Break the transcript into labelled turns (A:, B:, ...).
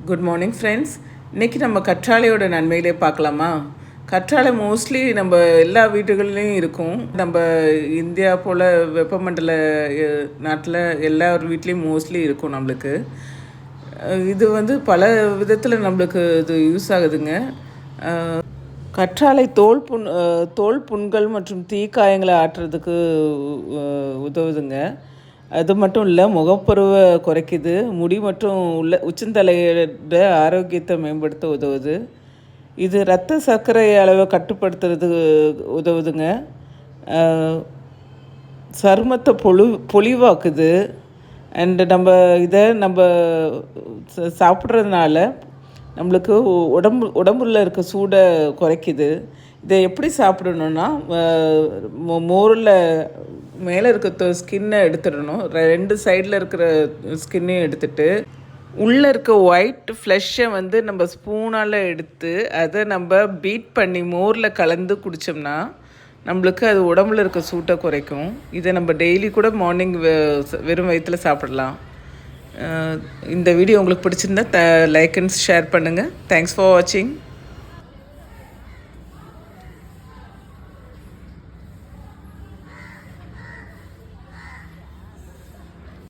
A: Good morning friends. இன்றைக்கி நம்ம கற்றாழையோட நன்மையிலே பார்க்கலாமா? கற்றாழை மோஸ்ட்லி நம்ம எல்லா வீடுகள்லேயும் இருக்கும். நம்ம இந்தியா போல் வெப்பமண்டல நாட்டில் எல்லா வீட்லேயும் மோஸ்ட்லி இருக்கும் நம்மளுக்கு. இது வந்து பல விதத்தில் நம்மளுக்கு இது யூஸ் ஆகுதுங்க. கற்றாழை தோல் புண்கள் மற்றும் தீக்காயங்களை ஆற்றுறதுக்கு உதவுதுங்க. அது மட்டும் இல்லை, முகப்பருவை குறைக்குது, முடி மற்றும் உச்சந்தலையோட ஆரோக்கியத்தை மேம்படுத்த உதவுது. இது இரத்த சர்க்கரை அளவை கட்டுப்படுத்துறதுக்கு உதவுதுங்க. சருமத்தை பொலிவாக்குது. அண்டு நம்ம சாப்பிட்றதுனால நம்மளுக்கு உடம்புல இருக்க சூடை குறைக்குது. இதை எப்படி சாப்பிடணுன்னா, மோரில் மேலே இருக்க ஸ்கின்னை எடுத்துடணும். 2 சைடில் இருக்கிற ஸ்கின்னையும் எடுத்துட்டு உள்ளே இருக்க ஒயிட் ஃப்ளெஷ்ஷை வந்து நம்ம ஸ்பூனால் எடுத்து அதை நம்ம பீட் பண்ணி மோரில் கலந்து குடித்தோம்னா நம்மளுக்கு அது உடம்புல இருக்க சூட்டை குறைக்கும். இதை நம்ம டெய்லி கூட மார்னிங் வெறும் வயிற்றில் சாப்பிடலாம். இந்த வீடியோ உங்களுக்கு பிடிச்சிருந்தா லைக் அண்ட் ஷேர் பண்ணுங்கள். தேங்க்ஸ் ஃபார் வாட்சிங்.